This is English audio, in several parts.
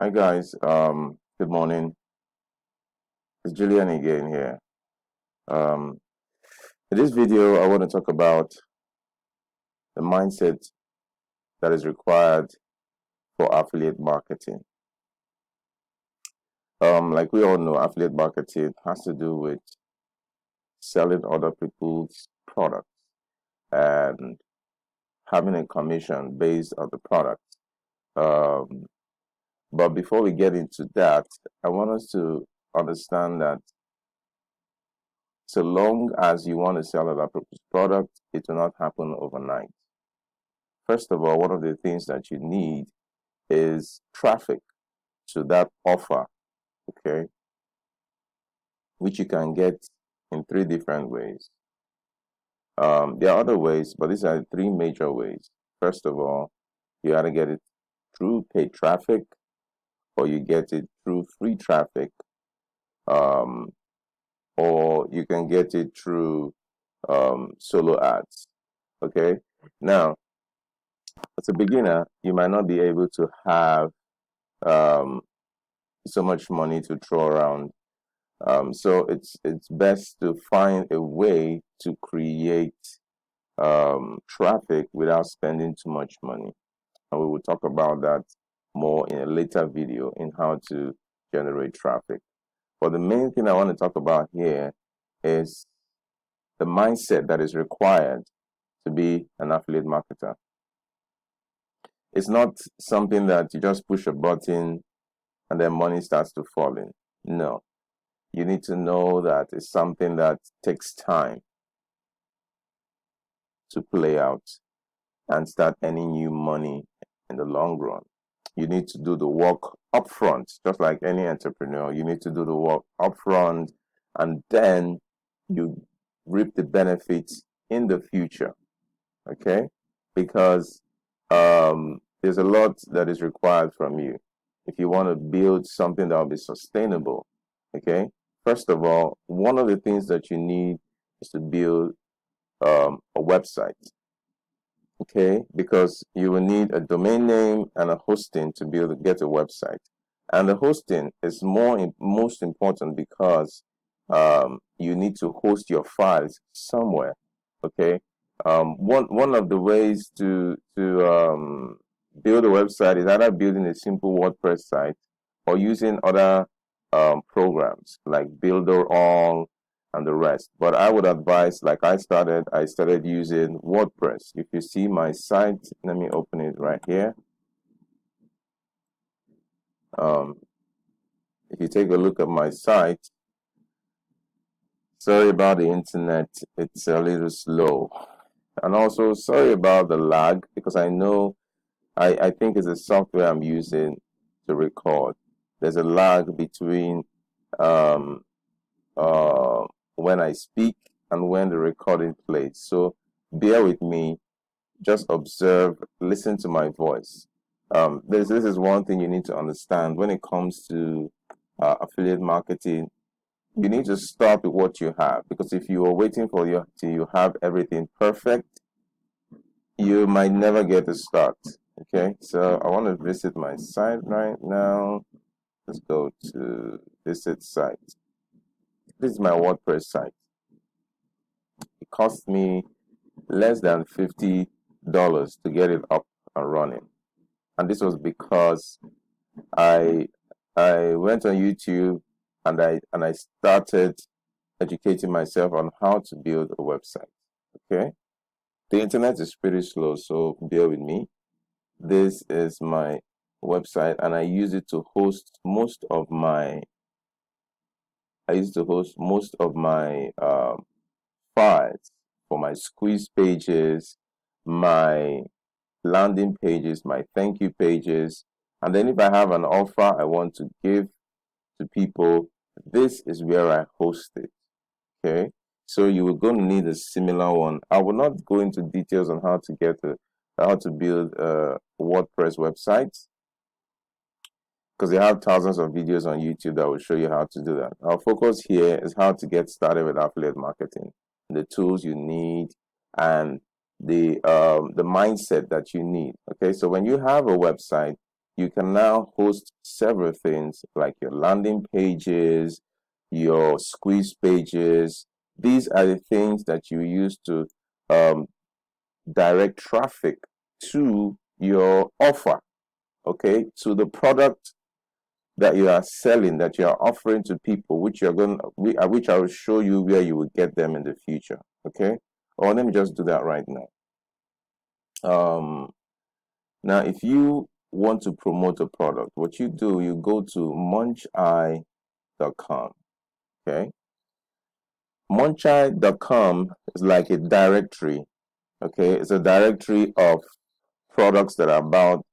Hi guys, good morning. It's Julian again here. Um, in this video, I want to talk about the mindset that is required for affiliate marketing. Like we all know, affiliate marketing has to do with selling other people's products and having a commission based on the product. Um, but before we get into that, I want us to understand that so long as you want to sell other people's product, it will not happen overnight. First of all, one of the things that you need is traffic to that offer, okay, which you can get in three different ways. There are other ways, but these are three major ways. First of all, you got to get it through paid traffic, or you get it through free traffic, um, or you can get it through solo ads. Okay, now as a beginner, you might not be able to have um, so much money to throw around. So it's best to find a way to create traffic without spending too much money. And we will talk about that more in a later video in how to generate traffic. But the main thing I want to talk about here is the mindset that is required to be an affiliate marketer. It's not something that you just push a button and then money starts to fall in. No, you need to know that it's something that takes time to play out and start earning you money in the long run. You need to do the work upfront, just like any entrepreneur. You need to do the work upfront and then you reap the benefits in the future. Okay? Because there's a lot that is required from you if you want to build something that will be sustainable. Okay? First of all, one of the things that you need is to build a website. Okay, because you will need a domain name and a hosting to be able to get a website. And the hosting is most important because you need to host your files somewhere. Okay, one of the ways to build a website is either building a simple WordPress site or using other programs like Builderall and the rest. But I would advise, like I started using WordPress. If you see my site, let me open it right here. If you take a look at my site, sorry about the internet, it's a little slow. And also sorry about the lag because I know I think it's the software I'm using to record. There's a lag between um, uh, when I speak and when the recording plays. So bear with me, just observe, listen to my voice. This is one thing you need to understand when it comes to affiliate marketing. You need to start with what you have, because if you are waiting for you till you have everything perfect, you might never get to start. Okay, so I want to visit my site right now. Let's go to visit site. This is my WordPress site. It cost me less than $50 to get it up and running, and this was because I I went on YouTube and I started educating myself on how to build a website. Okay, the internet is pretty slow, so bear with me. This is my website, and I use it to host most of my files for my squeeze pages, my landing pages, my thank you pages. And then if I have an offer I want to give to people, this is where I host it. Okay. So you are going to need a similar one. I will not go into details on how to build a WordPress website, because they have thousands of videos on YouTube that will show you how to do that. Our focus here is how to get started with affiliate marketing, the tools you need, and the mindset that you need. Okay, so when you have a website, you can now host several things like your landing pages, your squeeze pages. These are the things that you use to um, direct traffic to your offer, okay, to the product that you are selling, that you are offering to people, which which I will show you where you will get them in the future. Okay. Or let me just do that right now. Now, if you want to promote a product, what you do, you go to muncheye.com. Okay. Muncheye.com is like a directory. Okay. It's a directory of products that are about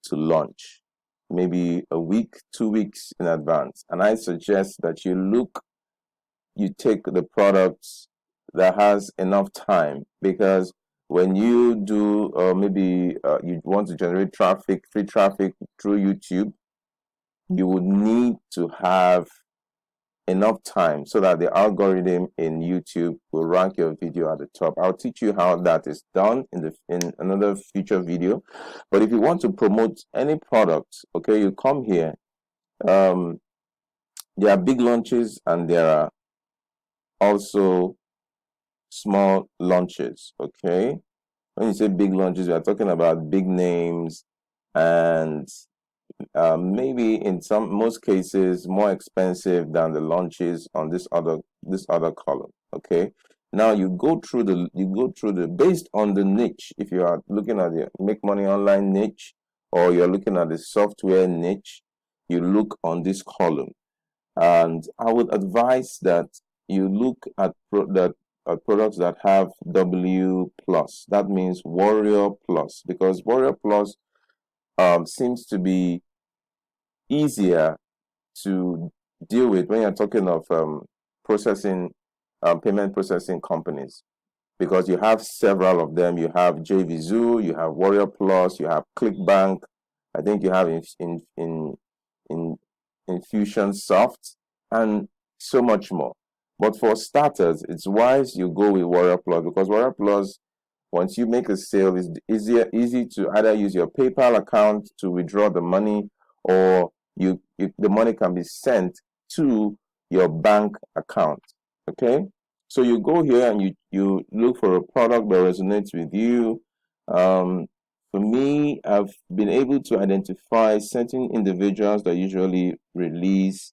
to launch, maybe a week, 2 weeks in advance. And I suggest that you take the products that has enough time, because when you do maybe you want to generate traffic, free traffic through YouTube, you would need to have enough time so that the algorithm in YouTube will rank your video at the top. I'll teach you how that is done in another future video. But if you want to promote any product, okay, you come here. There are big launches and there are also small launches. Okay, when you say big launches, we are talking about big names, and maybe in most cases more expensive than the launches on this other column. Okay, now you go through the based on the niche. If you are looking at the make money online niche, or you're looking at the software niche, you look on this column. And I would advise that you look at products that have W plus. That means Warrior Plus, because Warrior Plus seems to be easier to deal with when you're talking of payment processing companies, because you have several of them. You have JVZoo, you have Warrior Plus, you have ClickBank. I think you have in Infusionsoft, and so much more. But for starters, it's wise you go with Warrior Plus, because Warrior Plus, once you make a sale, is easy to either use your PayPal account to withdraw the money, or the money can be sent to your bank account. Okay, so you go here and you look for a product that resonates with you. For me, I've been able to identify certain individuals that usually release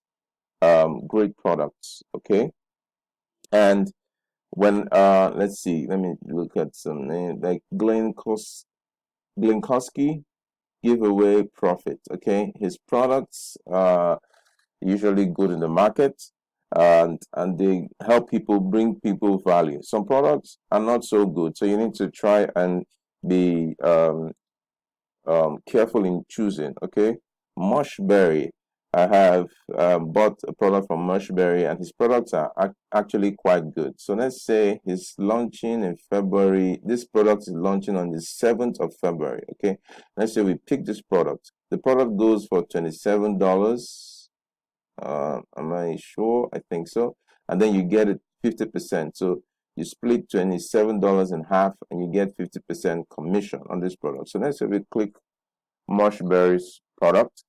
great products. Okay, and when let's see, let me look at some name like Glenkowski Giveaway Profit. Okay, his products are usually good in the market, and they help people, bring people value. Some products are not so good, so you need to try and be careful in choosing. Okay, Mushberry. I have bought a product from Mushberry, and his products are actually quite good. So let's say he's launching in February. This product is launching on the 7th of February. Okay, let's say we pick this product. The product goes for $27. Am I sure? I think so. And then you get it 50%. So you split $27 in half, and you get 50% commission on this product. So let's say we click Mushberry's product.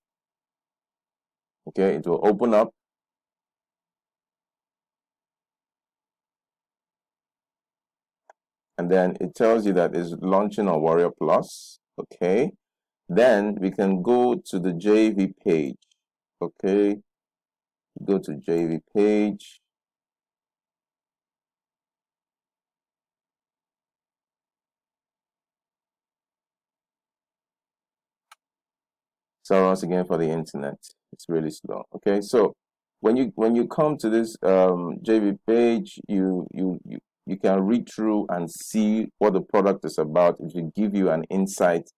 Okay, it will open up. And then it tells you that it's launching on Warrior Plus. Okay, then we can go to the JV page. Okay, go to JV page. So once again, for the internet, it's really slow. Okay, so when you come to this JV page, you can read through and see what the product is about. It will give you an insight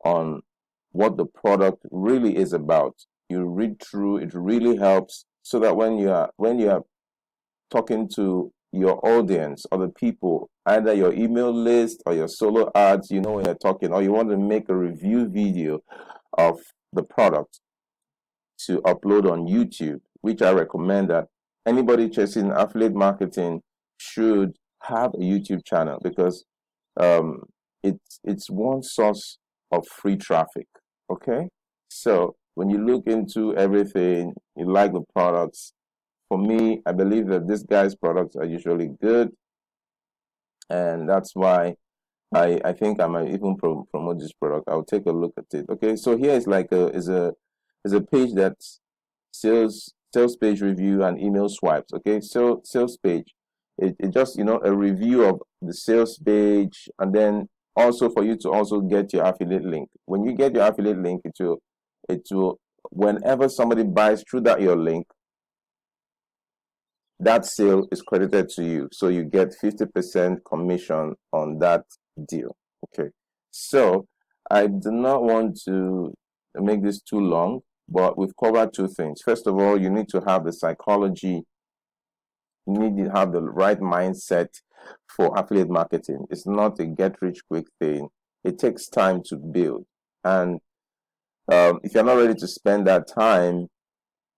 on what the product really is about. You read through, it really helps, so that when you are talking to your audience or the people, either your email list or your solo ads, you know when you're talking, or you want to make a review video of the product to upload on YouTube, which I recommend that anybody chasing affiliate marketing should have a YouTube channel, because it's one source of free traffic. Okay, So when you look into everything, you like the products. For me, I believe that this guy's products are usually good, and that's why I think I might even promote this product. I'll take a look at it. Okay, so here is like a page that's sales page review and email swipes. Okay, so sales page, it just a review of the sales page, and then also for you to also get your affiliate link. When you get your affiliate link, it will whenever somebody buys through that your link, that sale is credited to you. So you get 50% commission on that deal. Okay. So I do not want to make this too long, but we've covered two things. First of all, you need to have the psychology, you need to have the right mindset for affiliate marketing. It's not a get rich quick thing, it takes time to build. And if you're not ready to spend that time,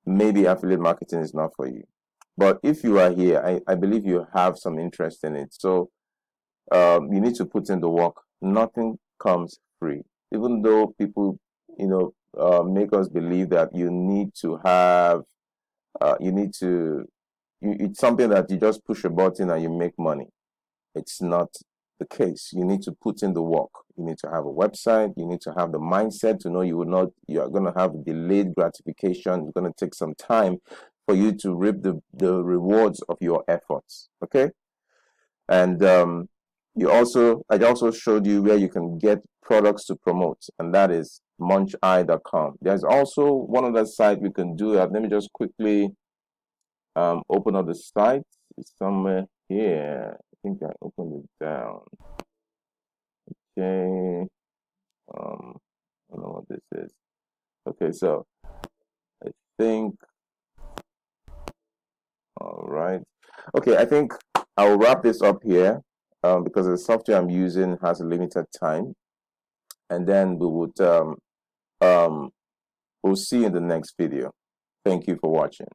maybe affiliate marketing is not for you. But if you are here, I believe you have some interest in it. So you need to put in the work. Nothing comes free. Even though people, make us believe that you need to have, it's something that you just push a button and you make money. It's not the case. You need to put in the work. You need to have a website. You need to have the mindset to know you are going to have delayed gratification. It's going to take some time for you to reap the rewards of your efforts. Okay. And I also showed you where you can get products to promote, and that is muncheye.com. There's also one other site we can do that. Let me just quickly open up the site. It's somewhere here. I think I opened it down. Okay. I don't know what this is. Okay, so I think, all right. Okay, I think I'll wrap this up here because the software I'm using has a limited time, and then we'll see you in the next video. Thank you for watching.